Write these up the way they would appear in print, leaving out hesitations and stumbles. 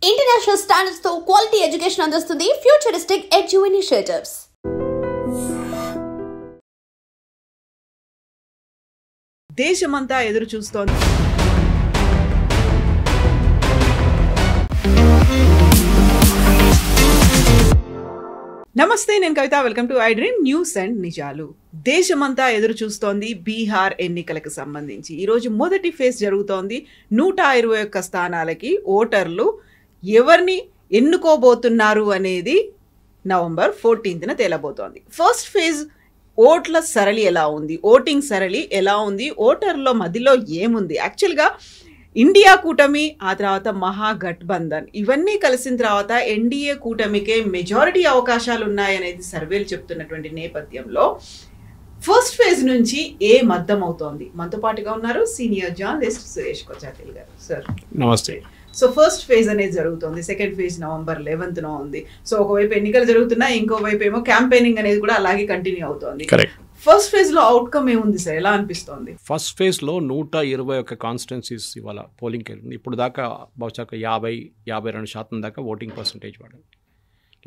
International standards తో quality education అందిస్తుంది futuristic edu initiatives. దేశమంతా ఎదురు చూస్తోంది. నమస్తే, నేను Kavitha. Welcome to I dream news and నిజాలు. దేశమంతా ఎదురు చూస్తోంది బీహార్ ఎన్నికలకు సంబంధించి. ఈరోజు మొదటి ఫేజ్ జరుగుతోంది. 121 స్థానాలకి ఓటర్లు ఎవరిని ఎన్నుకోబోతున్నారు అనేది నవంబర్ 14న తేలబోతోంది. ఫస్ట్ ఫేజ్ ఓట్ల సరళి ఎలా ఉంది, ఓటింగ్ సరళి ఎలా ఉంది, ఓటర్ల మధ్యలో ఏముంది, యాక్చువల్గా ఇండియా కూటమి, ఆ తర్వాత మహాగఠబంధన్ ఇవన్నీ కలిసిన తర్వాత ఎన్డీఏ కూటమికే మెజారిటీ అవకాశాలు ఉన్నాయనేది సర్వేలు చెప్తున్నటువంటి నేపథ్యంలో ఫస్ట్ ఫేజ్ నుంచి మద్దమవుతోంది. మనతో పాటుగా ఉన్నారు సీనియర్ జర్నలిస్ట్ సురేష్ కొచ్చాతిల్ గారు. సార్ నమస్తే. సో ఫస్ట్ ఫేజ్ అనేది జరుగుతుంది. సెకండ్ ఫేజ్ నవంబర్ 11న ఉంది. సో ఒకవైపు ఎన్నికలు జరుగుతున్నా, ఇంకోవైపు ఏమో క్యాంపెయినింగ్ అనేది కూడా అలాగే కంటిన్యూ అవుతోంది. ఫస్ట్ ఫేజ్ లో అవుట్కమ్ ఏముంది సార్, ఎలా అనిపిస్తోంది? ఫస్ట్ ఫేజ్ లో 121 కాన్స్టిట్యున్సీస్ ఇవాళ పోలింగ్కి వెళ్ళింది. ఇప్పుడు దాకా బహుశా 50-52% దాకా ఓటింగ్ పర్సంటేజ్ పడింది.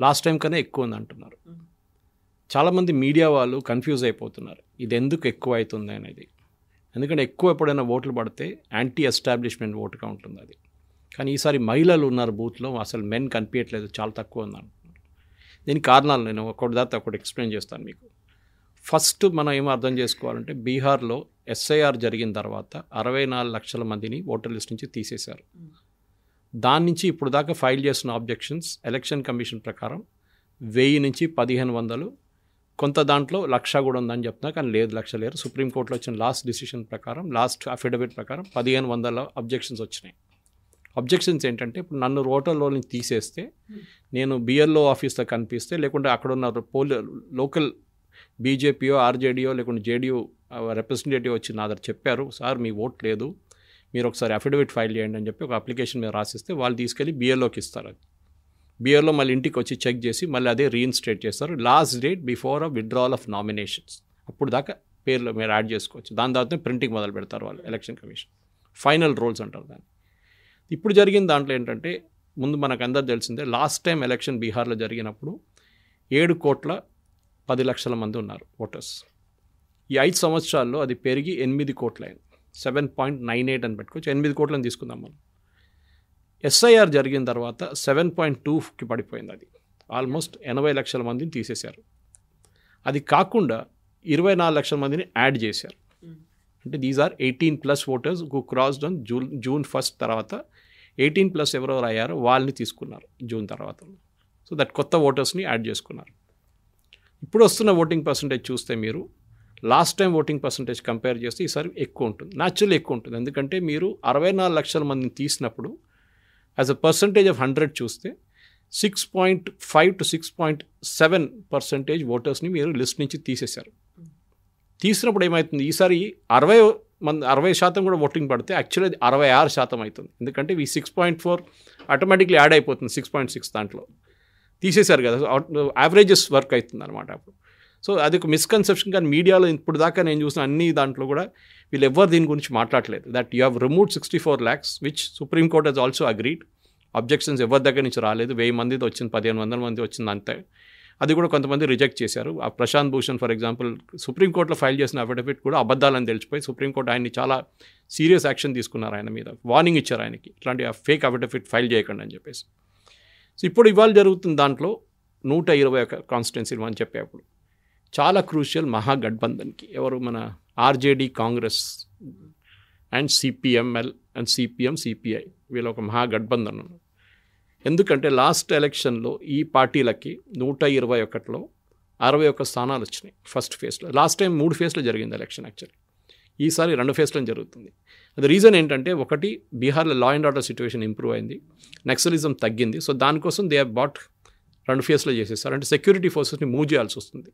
లాస్ట్ టైం కన్నా ఎక్కువ ఉంది అంటున్నారు. చాలామంది మీడియా వాళ్ళు కన్ఫ్యూజ్ అయిపోతున్నారు ఇది ఎందుకు ఎక్కువ అవుతుంది అనేది. ఎందుకంటే ఎక్కువ ఎప్పుడైనా ఓట్లు పడితే యాంటీ ఎస్టాబ్లిష్మెంట్ ఓటుగా ఉంటుంది అది. కానీ ఈసారి మహిళలు ఉన్నారు బూత్లో, అసలు మెన్ కనిపించట్లేదు, చాలా తక్కువ ఉంది అంటున్నారు. దీనికి కారణాలు నేను ఒకటి ఎక్స్ప్లెయిన్ చేస్తాను మీకు. ఫస్ట్ మనం ఏమో అర్థం చేసుకోవాలంటే, బీహార్లో ఎస్ఐఆర్ జరిగిన తర్వాత 64 లక్షల మందిని ఓటర్ లిస్ట్ నుంచి తీసేశారు. దాని నుంచి ఇప్పుడు దాకా ఫైల్ చేసిన ఆబ్జెక్షన్స్ ఎలక్షన్ కమిషన్ ప్రకారం 1000 నుంచి 1500, కొంత దాంట్లో 1,00,000 కూడా ఉందని చెప్తున్నా, కానీ లేదు, 1,00,000 లేరు. సుప్రీంకోర్టులో వచ్చిన లాస్ట్ డిసిషన్ ప్రకారం, లాస్ట్ అఫిడవిట్ ప్రకారం 1500 అబ్జెక్షన్స్ వచ్చినాయి. అబ్జెక్షన్స్ ఏంటంటే, ఇప్పుడు నన్ను ఓటర్లో నుంచి తీసేస్తే నేను బిఎల్ఓ ఆఫీస్లో కనిపిస్తే, లేకుంటే అక్కడ ఉన్న లోకల్ బీజేపీయో ఆర్జేడీయో లేకుంటే జేడీయూ రిప్రజెంటేటివ్ వచ్చి నా దగ్గర చెప్పారు, సార్ మీ ఓట్ లేదు, మీరు ఒకసారి అఫిడవిట్ ఫైల్ చేయండి అని చెప్పి ఒక అప్లికేషన్ మీద రాసిస్తే వాళ్ళు తీసుకెళ్ళి బిఎల్ఓకి ఇస్తారు. అది బిఎల్ఓ మళ్ళీ ఇంటికి వచ్చి చెక్ చేసి మళ్ళీ అదే రీఇన్స్టేట్ చేస్తారు. Last date before withdrawal of nominations. అప్పుడు దాకా పేర్లు మీరు యాడ్ చేసుకోవచ్చు. దాని తర్వాత ప్రింటింగ్ మొదలు పెడతారు వాళ్ళు, ఎలక్షన్ కమిషన్. ఫైనల్ రోల్స్ అంటారు దాన్ని. ఇప్పుడు జరిగిన దాంట్లో ఏంటంటే, ముందు మనకు అందరు తెలిసిందే, లాస్ట్ టైం ఎలక్షన్ బీహార్లో జరిగినప్పుడు 7,10,00,000 మంది ఉన్నారు ఓటర్స్. ఈ 5 సంవత్సరాల్లో అది పెరిగి 8 కోట్లు అయింది. 7.98 అని పెట్టుకోవచ్చు, 8 కోట్లని తీసుకుందాం మనం. ఎస్ఐఆర్ జరిగిన తర్వాత 7.2కి పడిపోయింది. అది ఆల్మోస్ట్ 80 లక్షల మందిని తీసేశారు. అది కాకుండా 24 లక్షల మందిని యాడ్ చేశారు. అంటే these are 18+ voters who crossed on June 1 తర్వాత 18+ ఎవరెవరు అయ్యారో వాళ్ళని తీసుకున్నారు జూన్ తర్వాత. సో దట్ కొత్త ఓటర్స్ని యాడ్ చేసుకున్నారు. ఇప్పుడు వస్తున్న ఓటింగ్ పర్సంటేజ్ చూస్తే మీరు last time voting percentage compare చేస్తే ఈసారి ఎక్కువ ఉంటుంది, న్యాచురల్ ఎక్కువ ఉంటుంది. ఎందుకంటే మీరు 64 లక్షల మందిని తీసినప్పుడు యాజ్ అ పర్సంటేజ్ ఆఫ్ 100 చూస్తే 6.5 to 6.7% ఓటర్స్ని మీరు లిస్ట్ నుంచి తీసేశారు. తీసినప్పుడు ఏమవుతుంది, ఈసారి 60% కూడా ఓటింగ్ పడితే యాక్చువల్లీ 66% అవుతుంది. ఎందుకంటే ఈ 6.4 ఆటోమేటిక్లీ యాడ్ అయిపోతుంది 6.6 దాంట్లో. తీసేశారు కదా, యావరేజెస్ వర్క్ అవుతుంది అనమాట అప్పుడు. సో అది ఒక మిస్కన్సెప్షన్. కానీ మీడియాలో ఇప్పుడు దాకా నేను చూసిన అన్ని దాంట్లో కూడా వీళ్ళు ఎవరు దీని గురించి మాట్లాడలేదు. That you have removed 64 lakhs which supreme court has also agreed. Objections ఎవరి దగ్గర నుంచి రాలేదు. 1000 మందితో వచ్చింది, 1500 మంది వచ్చింది అంతే. అది కూడా కొంతమంది రిజెక్ట్ చేశారు. ఆ ప్రశాంత్ భూషణ్ ఫర్ ఎగ్జాంపుల్ సుప్రీంకోర్టులో ఫైల్ చేసిన అఫిడవిట్ కూడా అబద్ధాలని తెలిసిపోయి సుప్రీంకోర్టు ఆయన్ని చాలా సీరియస్ యాక్షన్ తీసుకున్నారు. ఆయన మీద వార్నింగ్ ఇచ్చారు ఆయనకి, ఇట్లాంటి ఫేక్ అఫిడవిట్ ఫైల్ చేయకండి అని చెప్పేసి. సో ఇప్పుడు ఇవాళ జరుగుతున్న దాంట్లో 121 కాన్స్టిట్యున్సీలు అని చెప్పేప్పుడు చాలా క్రూషియల్ మహాగఠబంధన్కి. ఎవరు, మన RJD Congress and CPML and CPM CPI, వీళ్ళ ఒక మహాగఠబంధన్ ఉన్నారు. ఎందుకంటే లాస్ట్ ఎలక్షన్లో ఈ పార్టీలకి 121లో 61 స్థానాలు వచ్చినాయి ఫస్ట్ ఫేజ్లో. లాస్ట్ టైం 3 ఫేజ్లో జరిగింది ఎలక్షన్ యాక్చువల్లీ. ఈసారి 2 ఫేజ్లో జరుగుతుంది. అది రీజన్ ఏంటంటే, ఒకటి బీహార్లో law and order situation improve అయింది, నక్సలిజం తగ్గింది. సో దానికోసం దే హ్యావ్ బాట్ 2 ఫేజ్లో చేసేస్తారు. అంటే సెక్యూరిటీ ఫోర్సెస్ని మూవ్ చేయాల్సి వస్తుంది,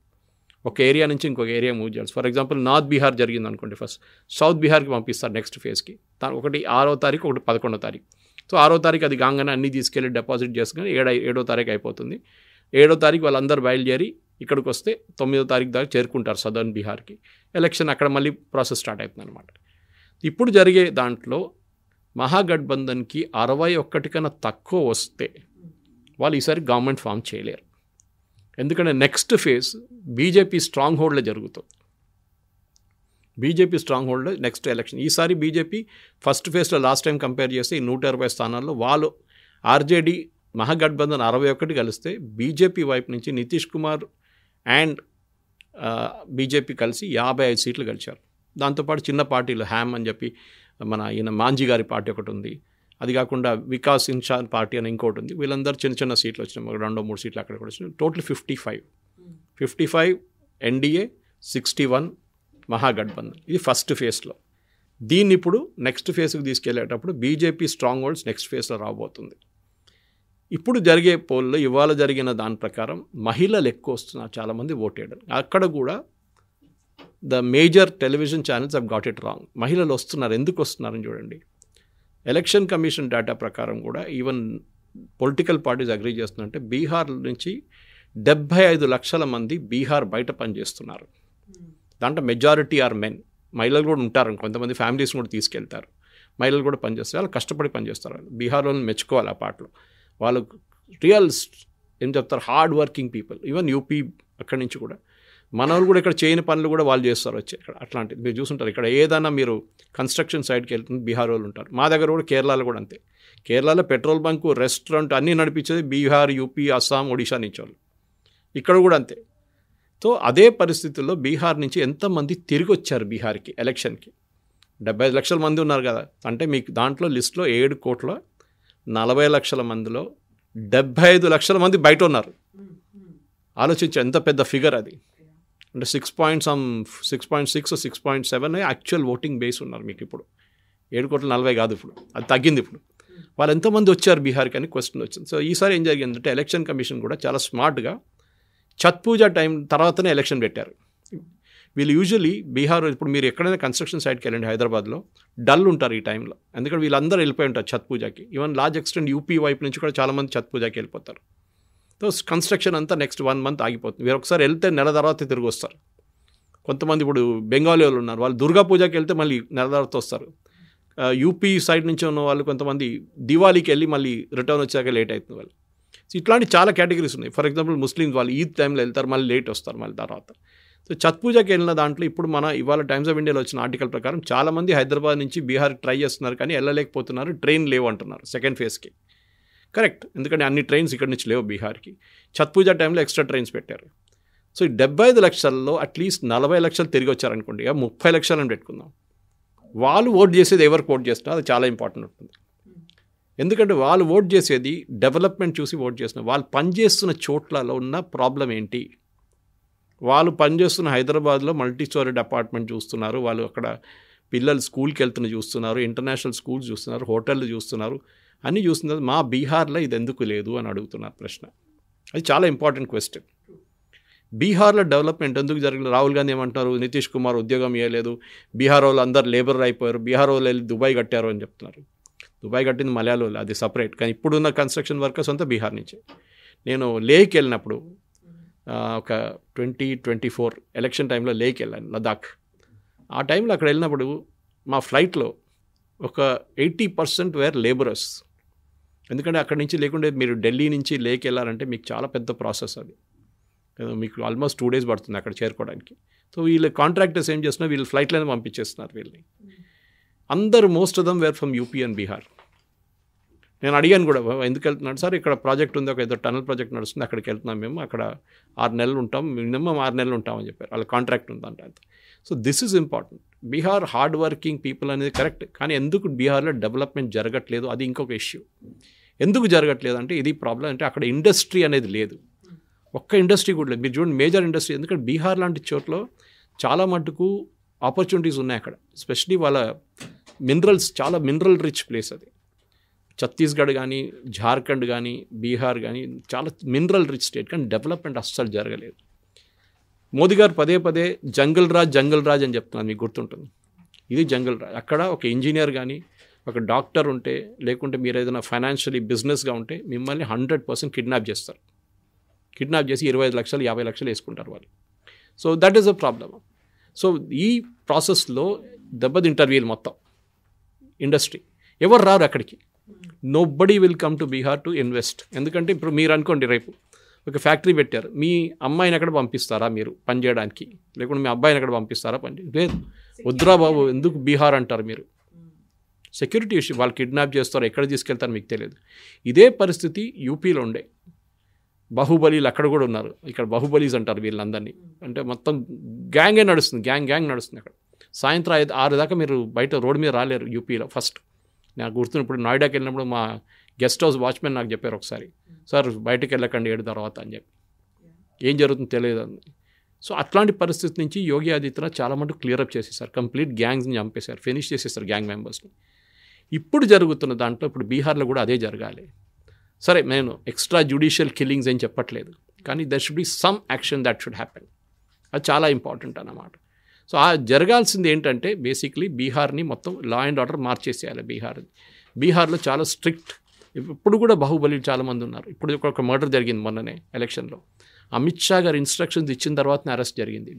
ఒక ఏరియా నుంచి ఇంకొక ఏరియా మూవ్ చేయాల్సి. ఫర్ ఎగ్జాంపుల్ నార్త్ బీహార్ జరిగింది అనుకోండి, ఫస్ట్ సౌత్ బీహార్కి పంపిస్తారు నెక్స్ట్ ఫేజ్కి. ఒకటి 6వ తారీఖు, ఒకటి 11వ తారీఖు. సో 6వ తారీఖు అది కాగానే అన్నీ తీసుకెళ్ళి డిపాజిట్ చేసుకుని 7వ తారీఖు అయిపోతుంది. 7వ తారీఖు వాళ్ళందరూ బయలుదేరి ఇక్కడికి వస్తే 9వ తారీఖు దాకా చేరుకుంటారు సదర్న్ బీహార్కి. ఎలక్షన్ అక్కడ మళ్ళీ ప్రాసెస్ స్టార్ట్ అవుతుంది అనమాట. ఇప్పుడు జరిగే దాంట్లో మహాగఠబంధన్కి 61 కన్నా తక్కువ వస్తే వాళ్ళు ఈసారి గవర్నమెంట్ ఫామ్ చేయలేరు. ఎందుకంటే నెక్స్ట్ ఫేజ్ బీజేపీ స్ట్రాంగ్ హోల్డ్లో జరుగుతుంది. బీజేపీ స్ట్రాంగ్ హోల్డ్లో నెక్స్ట్ ఎలక్షన్. ఈసారి బీజేపీ ఫస్ట్ ఫేజ్లో లాస్ట్ టైం కంపేర్ చేస్తే ఈ 120 స్థానాల్లో వాళ్ళు ఆర్జేడీ మహాగఠబంధన్ 61 కలిస్తే బీజేపీ వైపు నుంచి నితీష్ కుమార్ అండ్ బీజేపీ కలిసి 55 సీట్లు గెలిచారు. దాంతోపాటు చిన్న పార్టీలు హ్యామ్ అని చెప్పి మన ఈయన మాంజీ గారి పార్టీ ఒకటి ఉంది, అది కాకుండా వికాస్ ఇన్షాన్ పార్టీ అని ఇంకోటి ఉంది. వీళ్ళందరూ చిన్న చిన్న సీట్లు వచ్చినాయి, 2-3 సీట్లు అక్కడ కూడా వచ్చినాయి. Total 55 NDA, 61 Mahagathbandhan. ఇది ఫస్ట్ ఫేజ్లో. దీన్ని ఇప్పుడు నెక్స్ట్ ఫేజ్కి తీసుకెళ్లేటప్పుడు బీజేపీ స్ట్రాంగ్ హోల్డ్స్ నెక్స్ట్ ఫేజ్లో రాబోతుంది. ఇప్పుడు జరిగే పోల్లో ఇవాళ జరిగిన దాని ప్రకారం మహిళలు ఎక్కువ వస్తున్నారు, చాలామంది ఓట్ వేయడం. అక్కడ కూడా the major television channels have got it wrong. మహిళలు వస్తున్నారు, ఎందుకు వస్తున్నారని చూడండి. ఎలక్షన్ కమిషన్ డేటా ప్రకారం కూడా ఈవెన్ పొలిటికల్ పార్టీస్ అగ్రీ చేస్తున్నారంటే బీహార్ నుంచి 75 లక్షల మంది బీహార్ బయట పనిచేస్తున్నారు. దాంట్లో మెజారిటీ ఆర్ మెన్. మహిళలు కూడా ఉంటారు, కొంతమంది ఫ్యామిలీస్ కూడా తీసుకెళ్తారు. మహిళలు కూడా పనిచేస్తారు, వాళ్ళు కష్టపడి పనిచేస్తారు. బీహార్లోని మెచ్చుకోవాలి ఆ పాటలో. వాళ్ళు రియల్ ఏం చెప్తారు, hard working people. Even UP అక్కడి నుంచి కూడా మన వాళ్ళు కూడా ఇక్కడ చేయని పనులు కూడా వాళ్ళు చేస్తారు వచ్చి ఇక్కడ. అట్లాంటిది మీరు చూసుంటారు. ఇక్కడ ఏదైనా మీరు కన్స్ట్రక్షన్ సైడ్కి వెళ్తుంది బీహార్ వాళ్ళు ఉంటారు. మా దగ్గర కూడా కేరళలో కూడా అంతే. కేరళలో పెట్రోల్ బంకు, రెస్టారెంట్ అన్నీ నడిపించేది బీహార్, యూపీ, అస్సాం, ఒడిషా నుంచి వాళ్ళు. ఇక్కడ కూడా అంతే. సో అదే పరిస్థితుల్లో బీహార్ నుంచి ఎంతమంది తిరిగి వచ్చారు బీహార్కి ఎలక్షన్కి. 75 లక్షల మంది ఉన్నారు కదా, అంటే మీకు దాంట్లో లిస్ట్లో 7 కోట్ల 40 లక్షల మందిలో 75 లక్షల మంది బయట ఉన్నారు. ఆలోచించే ఎంత పెద్ద ఫిగర్ అది. అంటే 6.6 6.7 యాక్చువల్ ఓటింగ్ బేస్ ఉన్నారు మీకు ఇప్పుడు. 7 కోట్ల 40 కాదు ఇప్పుడు, అది తగ్గింది ఇప్పుడు. వాళ్ళు ఎంతమంది వచ్చారు బీహార్కి అని క్వశ్చన్ వచ్చింది. సో ఈసారి ఏం జరిగిందంటే ఎలక్షన్ కమిషన్ కూడా చాలా స్మార్ట్గా ఛత్ పూజ టైం తర్వాతనే ఎలక్షన్ పెట్టారు. వీళ్ళు యూజువలీ బీహార్, ఇప్పుడు మీరు ఎక్కడైనా కన్స్ట్రక్షన్ సైట్కి వెళ్ళండి హైదరాబాద్లో, డల్ ఉంటారు ఈ టైంలో. ఎందుకంటే వీళ్ళందరూ వెళ్ళిపోయి ఉంటారు ఛత్ పూజకి. ఈవెన్ లార్జ్ ఎక్స్టెంట్ యూపీ వైపు నుంచి కూడా చాలామంది ఛత్ పూజకి వెళ్ళిపోతారు. సో కన్స్ట్రక్షన్ అంతా నెక్స్ట్ 1 మంత్ ఆగిపోతుంది. మీరు ఒకసారి వెళ్తే నెల తర్వాత తిరిగి వస్తారు. కొంతమంది ఇప్పుడు బెంగాలీ వాళ్ళు ఉన్నారు, వాళ్ళు దుర్గా పూజకి వెళ్తే మళ్ళీ నెల తర్వాత వస్తారు. యూపీ సైడ్ నుంచి ఉన్న వాళ్ళు కొంతమంది దివాళీకి వెళ్ళి మళ్ళీ రిటర్న్ వచ్చాక లేట్ అవుతుంది వాళ్ళు. సో ఇట్లాంటి చాలా కేటగిరీస్ ఉన్నాయి. ఫర్ ఎగ్జాంపుల్ ముస్లిమ్స్ వాళ్ళు ఈద్ టైంలో వెళ్తారు, మళ్ళీ లేట్ వస్తారు మళ్ళీ తర్వాత. సో ఛత్ పూజకి వెళ్ళిన దాంట్లో ఇప్పుడు మన ఇవాళ టైమ్స్ ఆఫ్ ఇండియాలో వచ్చిన ఆర్టికల్ ప్రకారం చాలామంది హైదరాబాద్ నుంచి బీహార్కి ట్రై చేస్తున్నారు, కానీ వెళ్ళలేకపోతున్నారు. ట్రైన్ లేవు అంటున్నారు సెకండ్ ఫేజ్కి. కరెక్ట్, ఎందుకంటే అన్ని ట్రైన్స్ ఇక్కడ నుంచి లేవు బీహార్కి. ఛత్ పూజ టైంలో ఎక్స్ట్రా ట్రైన్స్ పెట్టారు. సో ఈ 75 లక్షల్లో అట్లీస్ట్ 40 లక్షలు తిరిగి వచ్చారనుకోండి, 30 లక్షలని పెట్టుకుందాం. వాళ్ళు ఓట్ చేసేది ఎవరికి ఓట్ చేస్తున్నారు అది చాలా ఇంపార్టెంట్ ఉంటుంది. ఎందుకంటే వాళ్ళు ఓట్ చేసేది డెవలప్మెంట్ చూసి ఓట్ చేస్తున్నారు. వాళ్ళు పనిచేస్తున్న చోట్లలో ఉన్న ప్రాబ్లం ఏంటి, వాళ్ళు పనిచేస్తున్న హైదరాబాద్లో మల్టీ స్టోరీడ్ అపార్ట్మెంట్ చూస్తున్నారు, వాళ్ళు అక్కడ పిల్లలు స్కూల్కి వెళ్తున్న చూస్తున్నారు, ఇంటర్నేషనల్ స్కూల్స్ చూస్తున్నారు, హోటళ్ళు చూస్తున్నారు, అన్నీ చూస్తున్నారు. మా బీహార్లో ఇది ఎందుకు లేదు అని అడుగుతున్నారు ప్రశ్న. అది చాలా ఇంపార్టెంట్ క్వశ్చన్. బీహార్లో డెవలప్మెంట్ ఎందుకు జరగలేదు? రాహుల్ గాంధీ ఏమంటున్నారు, నితీష్ కుమార్ ఉద్యోగం ఇవ్వలేదు, బీహార్ వాళ్ళు అందరు లేబర్ అయిపోయారు, బీహార్ వాళ్ళు వెళ్ళి దుబాయ్ కట్టారు అని చెప్తున్నారు. దుబాయ్ కట్టింది మలయాళం, అది సపరేట్. కానీ ఇప్పుడున్న కన్స్ట్రక్షన్ వర్కర్స్ అంతా బీహార్ నుంచే. నేను లేహ్కి వెళ్ళినప్పుడు ఒక 2024 ఎలక్షన్ టైంలో లేహ్కి వెళ్ళాను, లదాఖ్. ఆ టైంలో అక్కడ వెళ్ళినప్పుడు మా ఫ్లైట్లో ఒక 80% వేర్ లేబరర్స్. ఎందుకంటే అక్కడి నుంచి లేకుంటే మీరు ఢిల్లీ నుంచి లేహ్కి వెళ్ళాలంటే మీకు చాలా పెద్ద ప్రాసెస్ అది. మీకు ఆల్మోస్ట్ 2 days పడుతుంది అక్కడ చేరుకోవడానికి. సో వీళ్ళు కాంట్రాక్టర్స్ ఏం చేస్తున్నారు, వీళ్ళు ఫ్లైట్లోనే పంపించేస్తున్నారు వీళ్ళని. అందరూ most of them where from UP and Bihar. నేను అడిగాను కూడా, ఎందుకు వెళ్తున్నాడు సార్, ఇక్కడ ప్రాజెక్ట్ ఉంది, ఒక ఏదో టనల్ ప్రాజెక్ట్ నడుస్తుంది, అక్కడికి వెళ్తున్నాం మేము, అక్కడ 6 నెలలు ఉంటాం, మినిమం 6 నెలలు ఉంటామని చెప్పారు. వాళ్ళ కాంట్రాక్ట్ ఉందంట. So this is important. Bihar hard working people అనేది కరెక్ట్, కానీ ఎందుకు బీహార్లో డెవలప్మెంట్ జరగట్లేదు అది ఇంకొక ఇష్యూ. ఎందుకు జరగట్లేదు అంటే ఇది ప్రాబ్లం. అంటే అక్కడ ఇండస్ట్రీ అనేది లేదు, ఒక్క ఇండస్ట్రీ కూడా లేదు. మీరు చూడండి మేజర్ ఇండస్ట్రీ, ఎందుకంటే బీహార్ లాంటి చోట్ల చాలా మటుకు ఆపర్చునిటీస్ ఉన్నాయి అక్కడ. ఎస్పెషలీ వాళ్ళ మినరల్స్, చాలా మినరల్ రిచ్ ప్లేస్ అది. ఛత్తీస్గఢ్ కానీ, జార్ఖండ్ కానీ, బీహార్ కానీ చాలా మినరల్ రిచ్ స్టేట్, కానీ డెవలప్మెంట్ అస్సలు జరగలేదు. మోదీ గారు పదే పదే జంగల్ రాజ్ అని చెప్తున్నారు, మీకు గుర్తుంటుంది. ఇది జంగల్ రాజ్. అక్కడ ఒక ఇంజనీర్ కానీ, ఒక డాక్టర్ ఉంటే, లేకుంటే మీరు ఏదైనా ఫైనాన్షియలీ బిజినెస్గా ఉంటే మిమ్మల్ని 100% కిడ్నాప్ చేస్తారు. కిడ్నాప్ చేసి 25 లక్షలు 50 లక్షలు వేసుకుంటారు వాళ్ళు. So that is a problem. So ఈ ప్రాసెస్లో దెబ్బతింటారు వీళ్ళు మొత్తం ఇండస్ట్రీ. ఎవరు రారు అక్కడికి. Nobody will come to Bihar to invest. ఎందుకంటే ఇప్పుడు మీరు అనుకోండి, రేపు ఒక ఫ్యాక్టరీ పెట్టారు, మీ అమ్మాయిని ఎక్కడ పంపిస్తారా మీరు పని చేయడానికి, లేకుంటే మీ అబ్బాయిని ఎక్కడ పంపిస్తారా పని? లేదు. వద్దురా బాబు, ఎందుకు బీహార్ అంటారు మీరు? సెక్యూరిటీ ఇష్యూ, వాళ్ళు కిడ్నాప్ చేస్తారు, ఎక్కడ తీసుకెళ్తారో మీకు తెలియదు. ఇదే పరిస్థితి యూపీలో ఉండే. బాహుబలీలు అక్కడ కూడా ఉన్నారు. ఇక్కడ బాహుబలీస్ అంటారు వీళ్ళందరినీ. అంటే మొత్తం గ్యాంగే నడుస్తుంది, గ్యాంగ్ నడుస్తుంది అక్కడ. సాయంత్రం 6 దాకా మీరు బయట రోడ్డు మీద రాలేరు యూపీలో. ఫస్ట్ నాకు గుర్తున్నప్పుడు నోయిడాకి వెళ్ళినప్పుడు మా గెస్ట్ హౌస్ వాచ్మెన్ నాకు చెప్పారు ఒకసారి, సార్ బయటకు వెళ్ళకండి 7 తర్వాత అని చెప్పి. ఏం జరుగుతుందో తెలియదు అని. సో అట్లాంటి పరిస్థితి నుంచి యోగి ఆదిత్యనాథ్ చాలా మటుకు క్లియరప్ చేసేసారు. కంప్లీట్ గ్యాంగ్స్ని చంపేశారు, ఫినిష్ చేసేసారు గ్యాంగ్ మెంబర్స్ని. ఇప్పుడు జరుగుతున్న దాంట్లో ఇప్పుడు బీహార్లో కూడా అదే జరగాలి. సరే, నేను ఎక్స్ట్రా జ్యుడిషియల్ కిల్లింగ్స్ ఏం చెప్పట్లేదు, కానీ there should be some action that should happen. అది చాలా ఇంపార్టెంట్ అన్నమాట. సో ఆ జరగాల్సింది ఏంటంటే బేసిక్లీ బీహార్ని మొత్తం లా అండ్ ఆర్డర్ మార్చేసేయాలి. బీహార్లో చాలా స్ట్రిక్ట్. ఇప్పుడు కూడా బాహుబలి చాలామంది ఉన్నారు. ఇప్పుడు ఒక మర్డర్ జరిగింది మొన్ననే ఎలక్షన్లో. అమిత్ షా గారు ఇన్స్ట్రక్షన్స్ ఇచ్చిన తర్వాతనే అరెస్ట్ జరిగింది.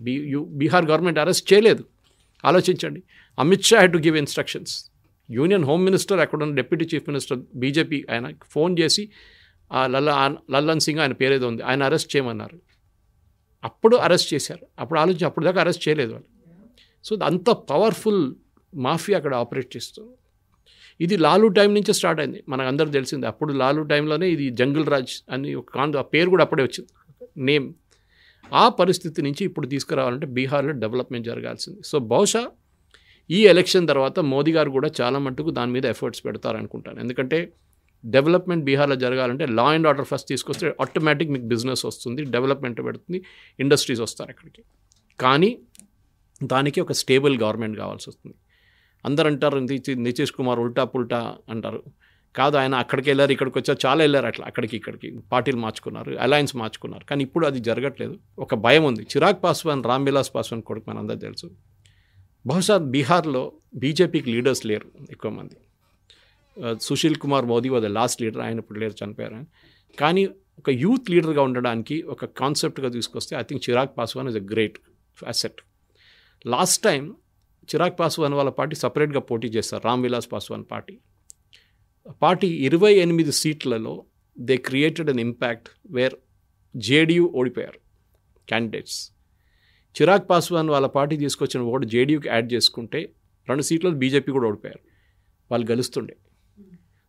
బీహార్ గవర్నమెంట్ అరెస్ట్ చేయలేదు. ఆలోచించండి, Amit Shah had to give instructions. Union home minister, అక్కడ ఉన్న డిప్యూటీ చీఫ్ మినిస్టర్ బీజేపీ, ఆయన ఫోన్ చేసి లల్లన్ సింగ్ ఆయన పేరేదో ఉంది, ఆయన అరెస్ట్ చేయమన్నారు. అప్పుడు అరెస్ట్ చేశారు. అప్పుడు దాకా అరెస్ట్ చేయలేదు వాళ్ళు. సో అంత పవర్ఫుల్ మాఫియా అక్కడ ఆపరేట్ చేస్తుంది. ఇది లాలూ టైం నుంచి స్టార్ట్ అయింది, మనకు అందరూ తెలిసింది. అప్పుడు లాలూ టైంలోనే ఇది జంగిల్ రాజ్ అని ఒక ఆ పేరు కూడా అప్పుడే వచ్చింది, నేమ్. ఆ పరిస్థితి నుంచి ఇప్పుడు తీసుకురావాలంటే బీహార్లో డెవలప్మెంట్ జరగాల్సింది. సో బహుశా ఈ ఎలక్షన్ తర్వాత మోదీ గారు కూడా చాలా మట్టుకు దాని మీద ఎఫర్ట్స్ పెడతారనుకుంటాను. ఎందుకంటే డెవలప్మెంట్ బీహార్లో జరగాలంటే లా అండ్ ఆర్డర్ ఫస్ట్ తీసుకొస్తే ఆటోమేటిక్ మీకు బిజినెస్ వస్తుంది, డెవలప్మెంట్ పెడుతుంది, ఇండస్ట్రీస్ వస్తారు అక్కడికి. కానీ దానికి ఒక స్టేబుల్ గవర్నమెంట్ కావాల్సి వస్తుంది. అందరు అంటారు నితీష్ కుమార్ ఉల్టా పుల్టా అంటారు. కాదు, ఆయన అక్కడికి వెళ్ళారు, ఇక్కడికి వచ్చారు, చాలా వెళ్ళారు, అట్లా ఇక్కడికి పార్టీలు మార్చుకున్నారు, అలయన్స్ మార్చుకున్నారు. కానీ ఇప్పుడు అది జరగట్లేదు. ఒక భయం ఉంది. చిరాగ్ పాస్వాన్, రామ్ విలాస్ పాస్వాన్ కొడుకు మనందరూ తెలుసు. బహుశా బీహార్లో బీజేపీకి లీడర్స్ లేరు ఎక్కువ మంది. Sushil Kumar Modi was the last leader, ఆయన ఇప్పుడు లేరు, చనిపోయారు. కానీ ఒక యూత్ లీడర్గా ఉండడానికి ఒక కాన్సెప్ట్గా తీసుకొస్తే I think Chirag Paswan is a great asset. Last time Chirag Paswan వాళ్ళ పార్టీ సపరేట్గా పోటీ చేస్తారు, రామ్ విలాస్ పాస్వాన్ పార్టీ 28 సీట్లలో they created an impact where JDU ఓడిపోయారు క్యాండిడేట్స్. చిరాగ్ పాస్వాన్ వాళ్ళ పార్టీ తీసుకొచ్చిన ఓటు జేడీయూకి యాడ్ చేసుకుంటే 2 సీట్లు బీజేపీ కూడా ఓడిపోయారు, వాళ్ళు గెలుస్తుండే.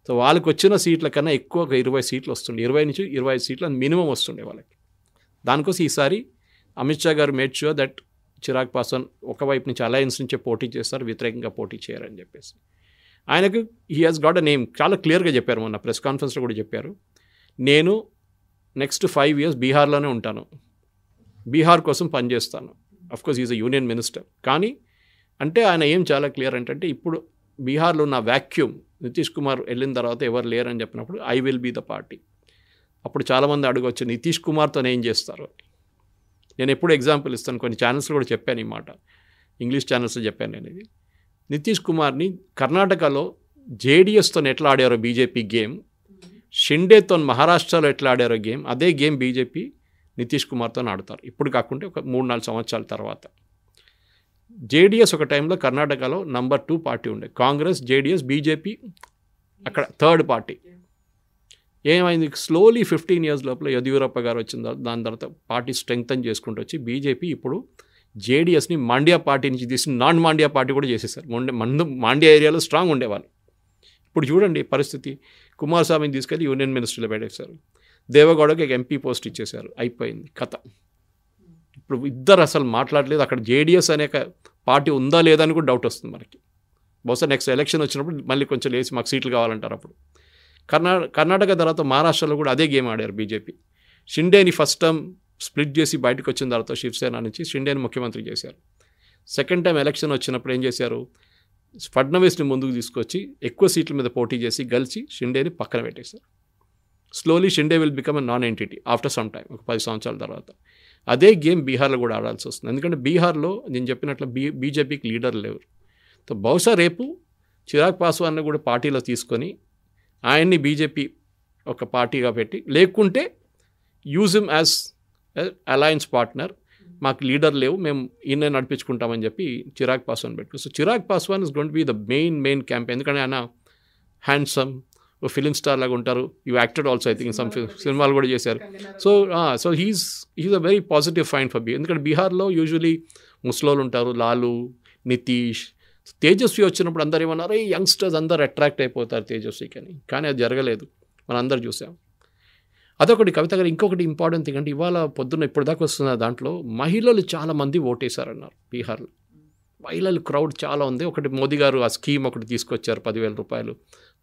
సో వాళ్ళకి వచ్చిన సీట్ల కన్నా ఎక్కువ ఒక 20 సీట్లు వస్తుండే, 20 నుంచి 25 సీట్లు మినిమం వస్తుండే వాళ్ళకి. దానికోసం ఈసారి అమిత్ షా గారు made sure that Chirag Paswan ఒకవైపు నుంచి అలయన్స్ నుంచే పోటీ చేస్తారు, వ్యతిరేకంగా పోటీ చేయరని చెప్పేసి. ఆయనకు he has got a name, చాలా క్లియర్గా చెప్పారు, మొన్న ప్రెస్ కాన్ఫరెన్స్లో కూడా చెప్పారు, నేను నెక్స్ట్ 5 years బీహార్లోనే ఉంటాను, బీహార్ కోసం పనిచేస్తాను. Of course is a union minister. కానీ అంటే ఆయన ఏం చాలా క్లియర్ ఏంటంటే ఇప్పుడు బీహార్లో ఉన్న వ్యాక్యూమ్, నితీష్ కుమార్ వెళ్ళిన తర్వాత ఎవరు లేరని చెప్పినప్పుడు I will be the party. అప్పుడు చాలామంది అడగవచ్చు నితీష్ కుమార్తో ఏం చేస్తారు. నేను ఎప్పుడు ఎగ్జాంపుల్ ఇస్తాను, కొన్ని ఛానల్స్లో కూడా చెప్పాను ఈ మాట, ఇంగ్లీష్ ఛానల్స్లో చెప్పాను నేను ఇది. నితీష్ కుమార్ని కర్ణాటకలో జేడీఎస్తో ఎట్లా ఆడారో బీజేపీ గేమ్, షిండేతో మహారాష్ట్రలో ఎట్లా ఆడారో గేమ్, అదే గేమ్ బీజేపీ నితీష్ కుమార్తో ఆడతారు. ఇప్పుడు కాకుంటే ఒక 3-4 సంవత్సరాల తర్వాత. జేడీఎస్ ఒక టైంలో కర్ణాటకలో నంబర్ 2 పార్టీ ఉండే, కాంగ్రెస్, జేడీఎస్, బీజేపీ అక్కడ 3rd పార్టీ. ఏమైంది, స్లోలీ 15 years లోపల యదియూరప్ప గారు వచ్చిన తర్వాత దాని తర్వాత పార్టీ స్ట్రెంగ్తన్ చేసుకుంటూ వచ్చి బీజేపీ ఇప్పుడు జేడీఎస్ని మాండ్యా పార్టీ నుంచి తీసి నాన్ మాండ్యా పార్టీ కూడా చేసేసారు. మాండ్యా ఏరియాలో స్ట్రాంగ్ ఉండేవాళ్ళు. ఇప్పుడు చూడండి పరిస్థితి, కుమారస్వామిని తీసుకెళ్ళి యూనియన్ మినిస్టర్లో పెట్టేశారు, దేవగౌడకి ఒక ఎంపీ పోస్ట్ ఇచ్చేశారు, అయిపోయింది కథ. ఇప్పుడు ఇద్దరు అసలు మాట్లాడలేదు. అక్కడ జేడీఎస్ అనే పార్టీ ఉందా లేదా అని కూడా డౌట్ వస్తుంది మనకి. బహుశా నెక్స్ట్ ఎలక్షన్ వచ్చినప్పుడు మళ్ళీ కొంచెం లేచి మాకు సీట్లు కావాలంటారు. అప్పుడు కర్ణాటక తర్వాత మహారాష్ట్రలో కూడా అదే గేమ్ ఆడారు బీజేపీ. షిండేని ఫస్ట్ టైం స్ప్లిట్ చేసి బయటకు వచ్చిన తర్వాత శివసేన నుంచి షిండేని ముఖ్యమంత్రి చేశారు. సెకండ్ టైం ఎలక్షన్ వచ్చినప్పుడు ఏం చేశారు, ఫడ్నవీస్ని ముందుకు తీసుకొచ్చి ఎక్కువ సీట్ల మీద పోటీ చేసి గెలిచి షిండేని పక్కన పెట్టేశారు. Slowly Shinde will become a non entity after some time, ఒక 10 సంవత్సరాల తర్వాత. అదే గేమ్ బీహార్లో కూడా ఆడాల్సి వస్తుంది. ఎందుకంటే బీహార్లో నేను చెప్పినట్లు బీజేపీకి లీడర్ లేరు. సో బహుశా రేపు చిరాగ్ పాస్వాన్ని కూడా పార్టీలో తీసుకొని ఆయన్ని బీజేపీ ఒక పార్టీగా పెట్టి, లేకుంటే use him as alliance partner, మాకు లీడర్ లేవు, మేము ఈయన నడిపించుకుంటామని చెప్పి చిరాగ్ పాస్వాన్ పెట్టు. So Chirag Paswan is going to be the main campaign. ఎందుకంటే ఆయన హ్యాండ్సమ్, ఫిలిం స్టార్ లాగా ఉంటారు. You acted also, I think some సినిమాలు కూడా చేశారు. So he's a very positive find for ఎందుకంటే బీహార్లో యూజువలీ ముస్లోలు ఉంటారు, లాలు, నితీష్. తేజస్వి వచ్చినప్పుడు అందరు ఏమన్నారు, ఈ యంగ్స్టర్స్ అందరు అట్రాక్ట్ అయిపోతారు తేజస్వికి అని. కానీ అది జరగలేదు, మనం అందరు చూసాం. అదొకటి. కవిత గారు ఇంకొకటి ఇంపార్టెంట్ థింగ్ అంటే ఇవాళ పొద్దున్న ఇప్పుడు దాకా వస్తున్న దాంట్లో మహిళలు చాలామంది ఓటేశారన్నారు బీహార్లో. మహిళలు క్రౌడ్ చాలా ఉంది. ఒకటి మోదీ గారు ఆ స్కీమ్ ఒకటి తీసుకొచ్చారు, 10,000 రూపాయలు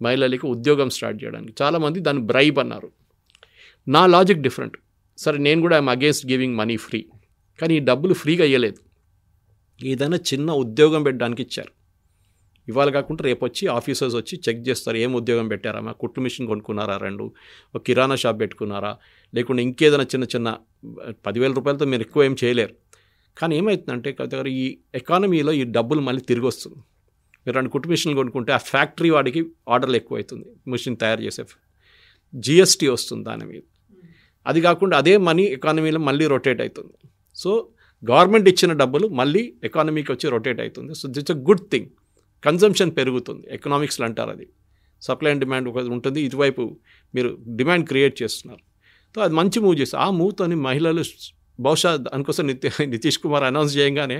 మహిళలకి ఉద్యోగం స్టార్ట్ చేయడానికి. చాలామంది దాన్ని బ్రైబ్ అన్నారు. నా లాజిక్ డిఫరెంట్. సరే, నేను కూడా I'm against giving money free, కానీ ఈ డబ్బులు ఫ్రీగా ఇవ్వలేదు. ఏదైనా చిన్న ఉద్యోగం పెట్టడానికి ఇచ్చారు. ఇవాళ కాకుండా రేపు వచ్చి ఆఫీసర్స్ వచ్చి చెక్ చేస్తారు, ఏం ఉద్యోగం పెట్టారా, మా కుట్టు మిషన్ కొనుక్కున్నారా, 2 ఒక కిరాణా షాప్ పెట్టుకున్నారా, లేకుంటే ఇంకేదైనా చిన్న చిన్న 10,000 రూపాయలతో మీరు ఎక్కువ ఏం చేయలేరు. కానీ ఏమవుతుందంటే కవిత గారు, ఈ ఎకానమీలో ఈ డబ్బులు మళ్ళీ తిరిగి వస్తుంది. మీరు 2 కుట్టు మిషన్లు కొనుక్కుంటే ఆ ఫ్యాక్టరీ వాడికి ఆర్డర్లు ఎక్కువ అవుతుంది, మిషన్ తయారు చేసే జిఎస్టీ వస్తుంది దాని మీద. అది కాకుండా అదే మనీ ఎకానమీలో మళ్ళీ రొటేట్ అవుతుంది. సో గవర్నమెంట్ ఇచ్చిన డబ్బులు మళ్ళీ ఎకానమీకి వచ్చి రొటేట్ అవుతుంది. So that's a good thing. Consumption పెరుగుతుంది, ఎకనామిక్స్లో అంటారు అది. సప్లై అండ్ డిమాండ్ ఒకటి ఉంటుంది, ఇటువైపు మీరు డిమాండ్ క్రియేట్ చేస్తున్నారు. సో అది మంచి మూవ్ చేస్తారు. ఆ మూవ్తోని మహిళలు బహుశా దానికోసం నితీష్ కుమార్ అనౌన్స్ చేయగానే,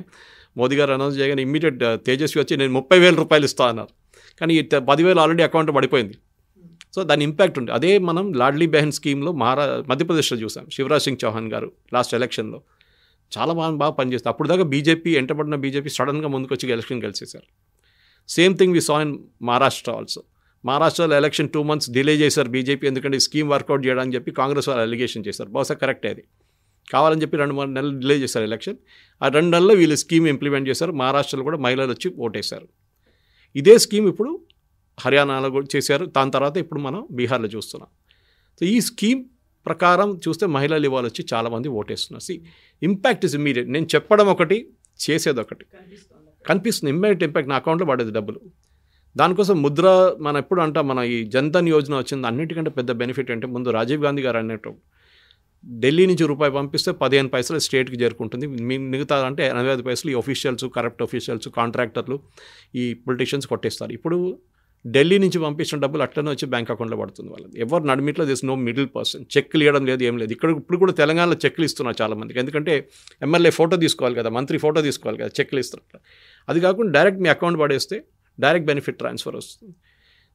మోదీ గారు అనౌన్స్ చేయగానే ఇమ్మీడియట్ తేజస్వి వచ్చి నేను 30,000 రూపాయలు ఇస్తా అన్నారు. కానీ 10,000 ఆల్రెడీ అకౌంట్ పడిపోయింది. సో దాని ఇంపాక్ట్ ఉంది. అదే మనం లాడ్లీ బెహన్ స్కీమ్లో మధ్యప్రదేశ్లో చూసాం. శివరాజ్ సింగ్ చౌహాన్ గారు లాస్ట్ ఎలక్షన్లో చాలా బాగా పనిచేస్తారు. అప్పుడు దాకా బీజేపీ ఎంటబడిన బీజేపీ సడన్గా ముందుకు వచ్చి ఎలక్షన్ గెలిచేశారు. Same thing we saw in Maharashtra also. మహారాష్ట్రలో ఎలక్షన్ 2 months డిలే చేశారు బీజేపీ, ఎందుకంటే ఈ స్కీమ్ వర్కౌట్ చేయడానికి చెప్పి కాంగ్రెస్ వాళ్ళు అలిగేషన్ చేశారు. బహుశా కరెక్టే అది. కావాలని చెప్పి 2-3 నెలలు డిలే చేశారు ఎలక్షన్. ఆ 2 నెలల్లో వీళ్ళు స్కీమ్ ఇంప్లిమెంట్ చేశారు. మహారాష్ట్రలో కూడా మహిళలు వచ్చి ఓటేశారు. ఇదే స్కీమ్ ఇప్పుడు హర్యానాలో కూడా చేశారు. దాని తర్వాత ఇప్పుడు మనం బీహార్లో చూస్తున్నాం. సో ఈ స్కీమ్ ప్రకారం చూస్తే మహిళలు ఇవాళ వచ్చి చాలామంది ఓటేస్తున్నారు. Impact is immediate. నేను చెప్పడం ఒకటి, చేసేది ఒకటి కనిపిస్తుంది. ఇమ్మీడియట్ ఇంపాక్ట్ నా అకౌంట్లో పడేది డబ్బులు. దానికోసం ముద్ర మనం ఎప్పుడు అంటాం, మన ఈ జన్ధన్ యోజన వచ్చింది. అన్నిటికంటే పెద్ద బెనిఫిట్ అంటే ముందు రాజీవ్ గాంధీ గారు అన్నట్టు ఢిల్లీ నుంచి రూపాయి పంపిస్తే 15 పైసలు స్టేట్కి చేరుకుంటుంది. మిగతా అంటే 85 పైసలు ఈ ఆఫీషియల్స్, కరప్ట్ ఆఫీషియల్స్, కాంట్రాక్టర్లు, ఈ పొలిటీషియన్స్ కొట్టేస్తారు. ఇప్పుడు ఢిల్లీ నుంచి పంపించిన డబ్బులు అట్లనే వచ్చి బ్యాంక్ అకౌంట్లో పడుతుంది వాళ్ళది. ఎవరు నడిమిట్లో దిస్ నో మిడిల్ పర్సన్. చెక్లు ఇవ్వడం లేదు, ఏం లేదు. ఇప్పుడు కూడా తెలంగాణలో చెక్లు ఇస్తున్నారు చాలామందికి. ఎందుకంటే ఎమ్మెల్యే ఫోటో తీసుకోవాలి కదా, మంత్రి ఫోటో తీసుకోవాలి కదా, చెక్లు ఇస్తున్నారు. అది కాకుండా డైరెక్ట్ మీ అకౌంట్ పడేస్తే డైరెక్ట్ బెనిఫిట్ ట్రాన్స్ఫర్ వస్తుంది.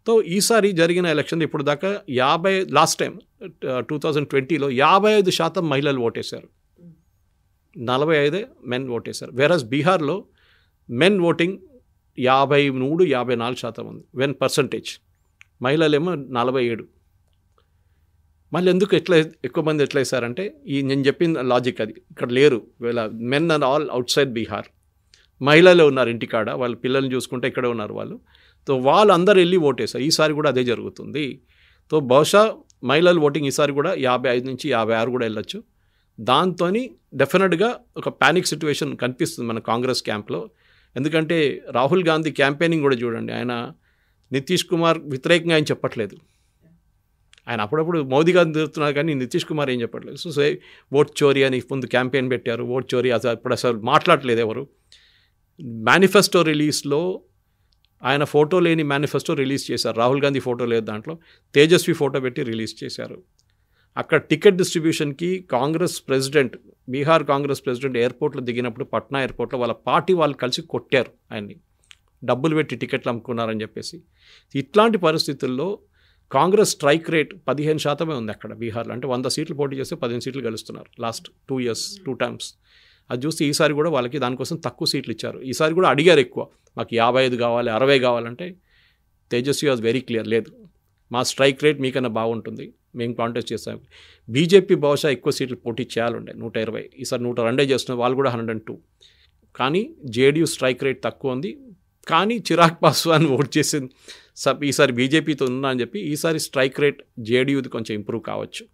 సో ఈసారి జరిగిన ఎలక్షన్ ఇప్పుడు దాకా లాస్ట్ టైం 2020లో 55% మహిళలు ఓటేశారు, 45 మెన్ ఓటేశారు. వేరస్ బీహార్లో మెన్ ఓటింగ్ 53-54% ఉంది, 1%. మహిళలేమో 47. మళ్ళీ ఎందుకు ఎక్కువ మంది ఎట్లా వేశారంటే నేను చెప్పిన లాజిక్ అది. ఇక్కడ లేరు, వీళ్ళ men are all outside Bihar. మహిళలే ఉన్నారు ఇంటికాడ, వాళ్ళ పిల్లల్ని చూసుకుంటే ఇక్కడే ఉన్నారు వాళ్ళు. సో వాళ్ళందరూ వెళ్ళి ఓటేశారు. ఈసారి కూడా అదే జరుగుతుంది. సో బహుశా మహిళల ఓటింగ్ ఈసారి కూడా 55-56 కూడా వెళ్ళొచ్చు. దాంతో డెఫినెట్గా ఒక ప్యానిక్ సిచ్యువేషన్ కనిపిస్తుంది మన కాంగ్రెస్ క్యాంప్లో. ఎందుకంటే రాహుల్ గాంధీ క్యాంపెయినింగ్ కూడా చూడండి, ఆయన నితీష్ కుమార్ వ్యతిరేకంగా ఆయన చెప్పట్లేదు. ఆయన అప్పుడప్పుడు మోదీ గారిని తిరుగుతున్నారు, కానీ నితీష్ కుమార్ ఏం చెప్పట్లేదు. సో ఓట్ చోరీ అని ముందు క్యాంపెయిన్ పెట్టారు. ఓట్ చోరీ ఇప్పుడు అసలు మాట్లాడట్లేదు ఎవరు. మేనిఫెస్టో రిలీజ్లో ఆయన ఫోటో లేని మేనిఫెస్టో రిలీజ్ చేశారు. రాహుల్ గాంధీ ఫోటో లేదు దాంట్లో, తేజస్వి ఫోటో పెట్టి రిలీజ్ చేశారు. అక్కడ టికెట్ డిస్ట్రిబ్యూషన్కి బీహార్ కాంగ్రెస్ ప్రెసిడెంట్ ఎయిర్పోర్ట్లో దిగినప్పుడు పట్నా ఎయిర్పోర్ట్లో వాళ్ళ పార్టీ వాళ్ళు కలిసి కొట్టారు ఆయన్ని, డబ్బులు పెట్టి టికెట్లు అమ్ముకున్నారని చెప్పేసి. ఇట్లాంటి పరిస్థితుల్లో కాంగ్రెస్ స్ట్రైక్ రేట్ 15% ఉంది అక్కడ బీహార్లో. అంటే 100 సీట్లు పోటీ చేస్తే 15 సీట్లు గెలుస్తున్నారు లాస్ట్ 2 years 2 times. అది చూస్తే ఈసారి కూడా వాళ్ళకి దానికోసం తక్కువ సీట్లు ఇచ్చారు. ఈసారి కూడా అడిగారు ఎక్కువ, మాకు 55 కావాలి, 60 కావాలంటే తేజస్వి వాజ్ వెరీ క్లియర్, లేదు మా స్ట్రైక్ రేట్ మీకన్నా బాగుంటుంది, మేము కాంటెస్ట్ చేస్తాం. బీజేపీ బహుశా ఎక్కువ సీట్లు పోటీ చేయాలండే 120, ఈసారి 102 చేస్తున్నారు, వాళ్ళు కూడా 102. కానీ జేడీయూ స్ట్రైక్ రేట్ తక్కువ ఉంది. కానీ చిరాగ్ పాస్వాన్ ఓట్ చేసింది ఈసారి బీజేపీతో ఉన్నా అని చెప్పి ఈసారి స్ట్రైక్ రేట్ జేడీయూది కొంచెం ఇంప్రూవ్ కావచ్చు.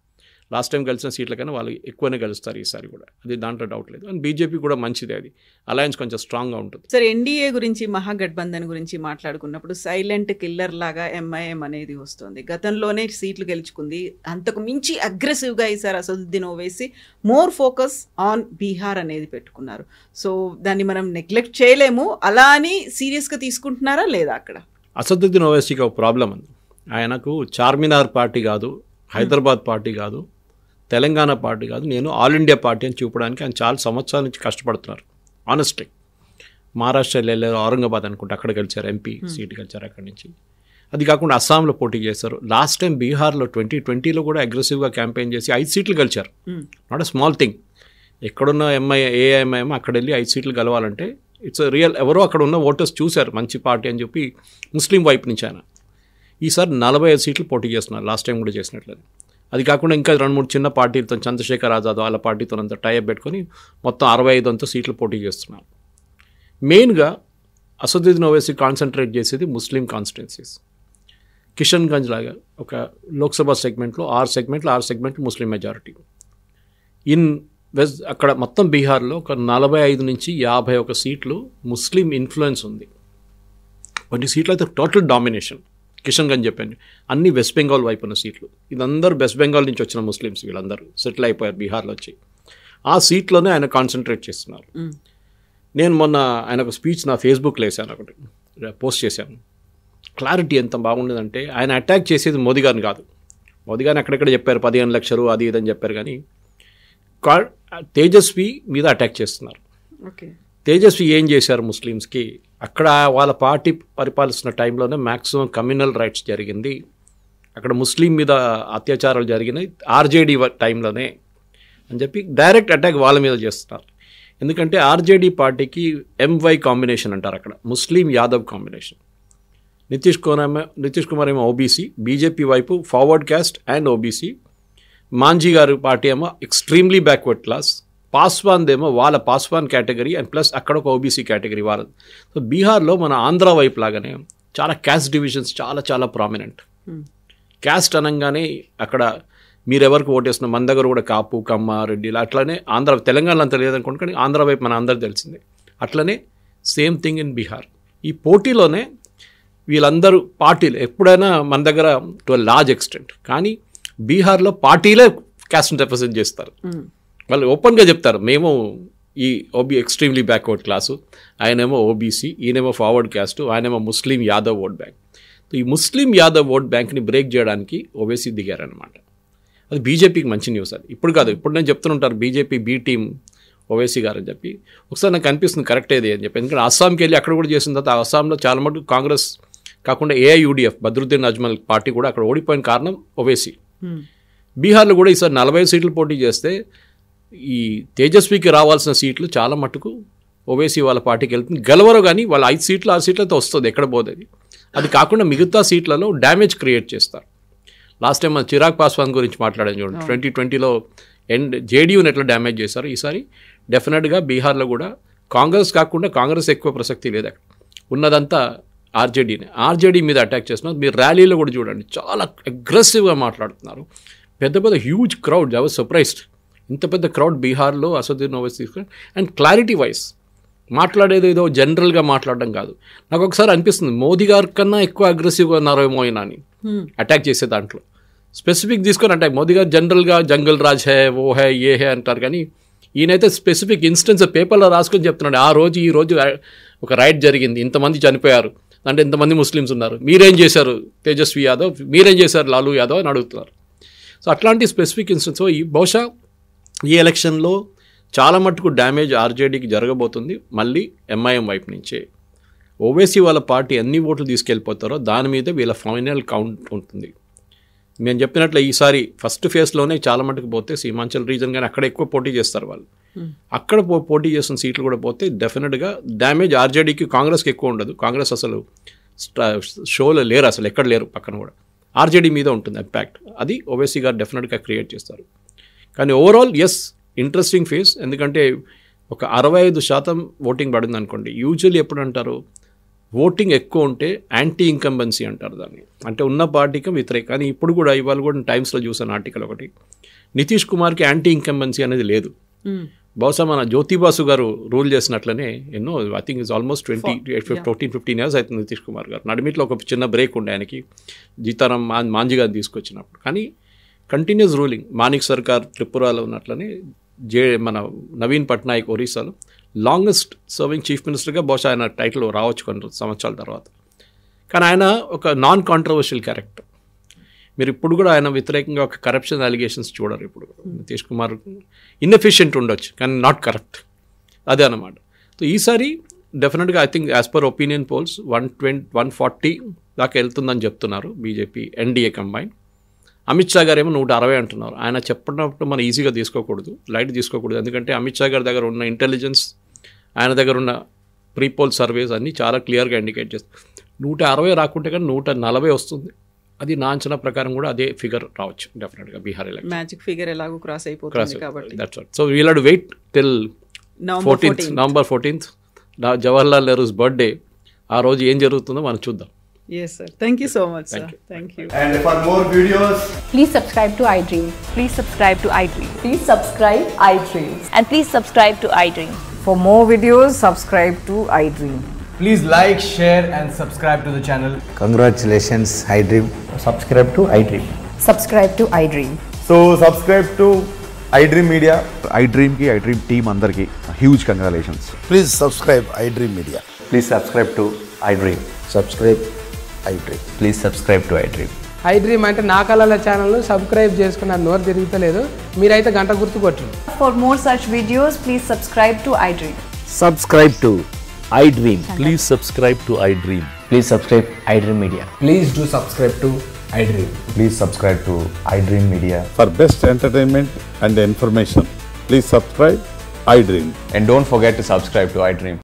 లాస్ట్ టైం గెలిచిన సీట్ల కన్నా వాళ్ళు ఎక్కువనే గెలుస్తారు ఈసారి కూడా, అది దాంట్లో డౌట్ లేదు. అండ్ బీజేపీ కూడా మంచిదే, అది అలయన్స్ కొంచెం స్ట్రాంగ్గా ఉంటుంది. సార్, ఎన్డీఏ గురించి మహాగఠబంధన్ గురించి మాట్లాడుకున్నప్పుడు సైలెంట్ కిల్లర్ లాగా ఎంఐఎం అనేది వస్తుంది. గతంలోనే సీట్లు గెలుచుకుంది, అంతకు మించి అగ్రెసివ్గా ఈసారి Asaduddin Owaisi more focus on Bihar అనేది పెట్టుకున్నారు. సో దాన్ని మనం నెగ్లెక్ట్ చేయలేము. అలా అని సీరియస్గా తీసుకుంటున్నారా లేదా? అక్కడ అసదుద్దీన్ ఓవైసీకి ఒక ప్రాబ్లం ఉంది. ఆయనకు చార్మినార్ పార్టీ కాదు, హైదరాబాద్ పార్టీ కాదు, తెలంగాణ పార్టీ కాదు, నేను ఆల్ ఇండియా పార్టీ అని చూపడానికి ఆయన చాలా సంవత్సరాల నుంచి కష్టపడుతున్నారు. ఆనెస్ట్లీ మహారాష్ట్రలో వెళ్ళారు, ఔరంగాబాద్ అనుకుంటే అక్కడ గెలిచారు, ఎంపీ సీట్ గెలిచారు అక్కడి నుంచి. అది కాకుండా అస్సాంలో పోటీ చేశారు. లాస్ట్ టైం బీహార్లో 2020లో కూడా అగ్రెసివ్గా క్యాంపెయిన్ చేసి 5 సీట్లు గెలిచారు. Not a small thing. ఎక్కడున్న ఏఐఎంఐఎం అక్కడ వెళ్ళి 5 సీట్లు గెలవాలంటే ఇట్స్ రియల్. ఎవరో అక్కడ ఉన్న ఓటర్స్ చూశారు మంచి పార్టీ అని చెప్పి ముస్లిం వైపు నుంచి ఆయన. ఈసారి 45 సీట్లు పోటీ చేస్తున్నారు, లాస్ట్ టైం కూడా చేసినట్లేదు. అది కాకుండా ఇంకా 2-3 చిన్న పార్టీలతో, చంద్రశేఖర్ ఆజాద్ వాళ్ళ పార్టీతో అంతా టైఅప్ పెట్టుకొని మొత్తం 65 అంతా సీట్లు పోటీ చేస్తున్నారు. మెయిన్గా అసదుద్దీన్ ఓవైసీ కాన్సన్ట్రేట్ చేసేది ముస్లిం కాన్స్టిట్యున్సీస్. కిషన్గంజ్ లాగా ఒక లోక్సభ సెగ్మెంట్లో 6 సెగ్మెంట్లు ముస్లిం మెజారిటీ. అక్కడ మొత్తం బీహార్లో ఒక 45 నుంచి 51 సీట్లు ముస్లిం ఇన్ఫ్లుయెన్స్ ఉంది. కొన్ని సీట్లు అయితే టోటల్ డామినేషన్. కిషన్గంజ్ చెప్పండి, అన్ని వెస్ట్ బెంగాల్ వైపు ఉన్న సీట్లు. ఇదందరూ వెస్ట్ బెంగాల్ నుంచి వచ్చిన ముస్లిమ్స్, వీళ్ళందరూ సెటిల్ అయిపోయారు బీహార్లో వచ్చి. ఆ సీట్లోనే ఆయన కాన్సన్ట్రేట్ చేస్తున్నారు. నేను మొన్న ఆయన ఒక స్పీచ్ నా ఫేస్బుక్లో వేసాను, ఒకటి పోస్ట్ చేశాను. క్లారిటీ ఎంత బాగుండేదంటే, ఆయన అటాక్ చేసేది మోదీ గారిని కాదు. మోదీ గారిని అక్కడెక్కడ చెప్పారు 15 లక్షలు అది ఇదని చెప్పారు, కానీ తేజస్వి మీద అటాక్ చేస్తున్నారు. తేజస్వి ఏం చేశారు ముస్లిమ్స్కి? అక్కడ వాళ్ళ పార్టీ పరిపాలిస్తున్న టైంలోనే మ్యాక్సిమం కమ్యూనల్ రైట్స్ జరిగింది, అక్కడ ముస్లిం మీద అత్యాచారాలు జరిగినాయి ఆర్జేడీ టైంలోనే అని చెప్పి డైరెక్ట్ అటాక్ వాళ్ళ మీద చేస్తున్నారు. ఎందుకంటే ఆర్జేడీ పార్టీకి ఎంవై కాంబినేషన్ అంటారు, అక్కడ ముస్లిం యాదవ్ కాంబినేషన్. నితీష్ కుమార్ ఏమో ఓబీసీ, బీజేపీ వైపు forward caste and OBC. Manjhi గారు పార్టీ ఏమో ఎక్స్ట్రీమ్లీ బ్యాక్వర్డ్ క్లాస్. పాస్వాన్దేమో వాళ్ళ పాస్వాన్ కేటగిరీ అండ్ ప్లస్ అక్కడ ఒక ఓబీసీ కేటగిరీ వాళ్ళది. సో బీహార్లో మన ఆంధ్ర వైపు లాగానే చాలా క్యాస్ట్ డివిజన్స్ చాలా చాలా ప్రామినెంట్. క్యాస్ట్ అనగానే అక్కడ మీరెవరికి ఓటేస్తున్న, మన దగ్గర కూడా కాపు, కమ్మ, రెడ్డి అట్లనే ఆంధ్ర, తెలంగాణలో అంత లేదనుకోండి, కానీ ఆంధ్ర వైపు మన అందరు తెలిసిందే. అట్లనే సేమ్ థింగ్ ఇన్ బీహార్. ఈ పోటీలోనే వీళ్ళందరూ పార్టీలు ఎప్పుడైనా మన దగ్గర టు అ లార్జ్ ఎక్స్టెంట్, కానీ బీహార్లో పార్టీలే క్యాస్ట్ని రిప్రజెంట్ చేస్తారు. వాళ్ళు ఓపెన్గా చెప్తారు, మేము ఈ ఎక్స్ట్రీమ్లీ బ్యాక్వర్డ్ క్లాసు, ఆయనేమో ఓబీసీ, ఈయనేమో ఫార్వర్డ్ క్యాస్ట్, ఆయనేమో ముస్లిం యాదవ్ ఓట్ బ్యాంక్. ఈ ముస్లిం యాదవ్ ఓట్ బ్యాంక్ని బ్రేక్ చేయడానికి ఓవైసీ దిగారనమాట. అది బీజేపీకి మంచి న్యూస్. అది ఇప్పుడు కాదు, ఇప్పుడు నేను చెప్తుంటారు బీజేపీ బీ టీమ్ ఓవైసీ గారు అని చెప్పి. ఒకసారి నాకు అనిపిస్తుంది కరెక్ట్ ఏది అని చెప్పి. ఎందుకంటే అస్సాంకి వెళ్ళి అక్కడ కూడా చేసిన తర్వాత అస్సాంలో చాలా మటుకు కాంగ్రెస్ కాకుండా ఏఐయుడిఎఫ్ బద్రుద్దీన్ అజ్మల్ పార్టీ కూడా అక్కడ ఓడిపోయిన కారణం ఓవైసీ. బీహార్లో కూడా ఈసారి 40 సీట్లు పోటీ చేస్తే ఈ తేజస్వికి రావాల్సిన సీట్లు చాలా మటుకు ఓవైసీ వాళ్ళ పార్టీకి వెళ్తుంది. గెలవరు, కానీ వాళ్ళు 5 సీట్లు 6 సీట్లతో వస్తుంది, ఎక్కడ పోతుంది. అది కాకుండా మిగతా సీట్లలో డ్యామేజ్ క్రియేట్ చేస్తారు. లాస్ట్ టైం మన చిరాగ్ పాస్వాన్ గురించి మాట్లాడాను చూడండి, 2020లో జేడీయూని ఎట్లా డ్యామేజ్ చేశారు. ఈసారి డెఫినెట్గా బీహార్లో కూడా కాంగ్రెస్ కాకుండా, కాంగ్రెస్ ఎక్కువ ప్రసక్తి లేదు అక్కడ, ఉన్నదంతా ఆర్జేడీని. ఆర్జేడీ మీద అటాక్ చేస్తున్నారు. మీరు ర్యాలీలో కూడా చూడండి, చాలా అగ్రెసివ్గా మాట్లాడుతున్నారు. పెద్ద పెద్ద huge crowd. I was surprised, ఇంత పెద్ద క్రౌడ్ బీహార్లో అసదుద్దీన్ ఓవైసీ తీసుకుని. అండ్ క్లారిటీ వైజ్ మాట్లాడేది ఏదో జనరల్గా మాట్లాడడం కాదు. నాకు ఒకసారి అనిపిస్తుంది మోదీ గారి కన్నా ఎక్కువ అగ్రెసివ్గా ఉన్నారేమో అయినా అని అటాక్ చేసే దాంట్లో. స్పెసిఫిక్ తీసుకొని అటాక్. మోదీ గారు జనరల్గా జంగల్ రాజ్ హే, ఓ హే, ఏ హే అంటారు, కానీ ఈయనైతే స్పెసిఫిక్ ఇన్స్టెన్స్ పేపర్లో రాసుకొని చెప్తున్నాడు. ఆ రోజు ఈ రోజు ఒక రైట్ జరిగింది, ఇంతమంది చనిపోయారు, అంటే ఇంతమంది ముస్లిమ్స్ ఉన్నారు, మీరేం చేశారు తేజస్వి యాదవ్, మీరేం చేశారు లాలూ యాదవ్ అని అడుగుతున్నారు. సో అట్లాంటి స్పెసిఫిక్ ఇన్స్టెన్స్. ఈ బహుశా ఈ ఎలక్షన్లో చాలా మటుకు డ్యామేజ్ ఆర్జేడీకి జరగబోతుంది. మళ్ళీ ఎంఐఎం వైపు నుంచే ఓవైసీ వాళ్ళ పార్టీ ఎన్ని ఓట్లు తీసుకెళ్ళిపోతారో దాని మీద వీళ్ళ ఫైనల్ కౌంట్ ఉంటుంది. మేము చెప్పినట్లు ఈసారి ఫస్ట్ ఫేజ్లోనే చాలా మటుకు పోతే సీమాంచల్ రీజన్ కానీ అక్కడ ఎక్కువ పోటీ చేస్తారు వాళ్ళు. అక్కడ పోటీ చేసిన సీట్లు కూడా పోతే డెఫినెట్గా డ్యామేజ్ ఆర్జేడీకి, కాంగ్రెస్కి ఎక్కువ ఉండదు. కాంగ్రెస్ అసలు షోలో లేరు, అసలు ఎక్కడ లేరు, పక్కన కూడా ఆర్జేడీ మీద ఉంటుంది ఇంపాక్ట్. అది ఓవైసీ గారు డెఫినెట్గా క్రియేట్ చేస్తారు. కానీ ఓవరాల్ ఎస్, ఇంట్రెస్టింగ్ ఫేజ్. ఎందుకంటే ఒక 65% ఓటింగ్ పడింది అనుకోండి. యూజువల్లీ ఎప్పుడు అంటారు, ఓటింగ్ ఎక్కువ ఉంటే యాంటీ ఇన్కంబెన్సీ అంటారు దాన్ని, అంటే ఉన్న పార్టీకి వ్యతిరేక. కానీ ఇప్పుడు కూడా ఇవాళ కూడా టైమ్స్లో చూసాను ఆర్టికల్ ఒకటి, నితీష్ కుమార్కి యాంటీ ఇన్కంబెన్సీ అనేది లేదు. బహుశా మన జ్యోతిబాసు గారు రూల్ చేసినట్లనే ఎన్నో, I think is almost 14-15 years అవుతుంది నితీష్ కుమార్ గారు. నడిమిట్లో ఒక చిన్న బ్రేక్ ఉండే ఆయనకి, జీతారాం మాంజీ గారిని తీసుకొచ్చినప్పుడు. కానీ కంటిన్యూస్ రూలింగ్. మాణిక్ సర్కార్ త్రిపురలో ఉన్నట్లనే మన నవీన్ పట్నాయక్ ఒరిస్సాలో లాంగెస్ట్ సర్వింగ్ చీఫ్ మినిస్టర్గా బహుశా ఆయన టైటిల్ రావచ్చు కొన్ని సంవత్సరాల తర్వాత. కానీ ఆయన ఒక నాన్ కాంట్రవర్షియల్ క్యారెక్టర్. మీరు ఇప్పుడు కూడా ఆయన వ్యతిరేకంగా ఒక కరప్షన్ అలిగేషన్స్ చూడరు. ఇప్పుడు నితీష్ కుమార్ ఇన్ఎఫిషియెంట్ ఉండొచ్చు కానీ నాట్ కరప్ట్, అదే అన్నమాట. సో ఈసారి డెఫినెట్గా I think as per opinion polls 140 దాకా వెళ్తుందని చెప్తున్నారు BJP NDA combine. Amit Shah గారు ఏమో 160 అంటున్నారు. ఆయన చెప్పినప్పుడు మనం ఈజీగా తీసుకోకూడదు, లైట్ తీసుకోకూడదు. ఎందుకంటే అమిత్ షా గారి దగ్గర ఉన్న ఇంటెలిజెన్స్, ఆయన దగ్గర ఉన్న ప్రీపోల్ సర్వేస్ అన్నీ చాలా క్లియర్గా ఇండికేట్ చేస్తాయి. 160 రాకుంటే కానీ 140 వస్తుంది. అది నా అంచనా ప్రకారం కూడా అదే ఫిగర్ రావచ్చు డెఫినెట్గా బీహార్ ఎలక్షన్. మ్యాజిక్ ఫిగర్ ఎలాగో క్రాస్ అయిపోతుంది కాబట్టి that's all. So we'll have to wait till November 14th Jawaharlal Nehru's birthday. ఆ రోజు ఏం జరుగుతుందో మనం చూద్దాం. Yes sir, thank you so much sir. Thank you. And for more videos, Please subscribe to iDream. Please subscribe to iDream. Please subscribe iDream. And please subscribe to iDream. For more videos, subscribe to iDream. please like, share and subscribe to the channel. Congratulations, iDream. Subscribe to iDream. Subscribe to iDream. So subscribe to iDream Media. iDream team andarki huge congratulations. Please subscribe iDream Media. Please subscribe to iDream. Subscribe iDream. Please subscribe to iDream. iDream అంటే నా కళల ఛానల్ను subscribe చేసుకున్న నోరు తిరుగుతలేదు, మీరైతే గంట గుర్తు కొట్టండి. For more such videos, please subscribe to iDream. Subscribe to iDream. Please subscribe to iDream. Please subscribe iDream Media. Please do subscribe to iDream. Please subscribe to iDream Media. For best entertainment and information, please subscribe iDream. And don't forget to subscribe to iDream.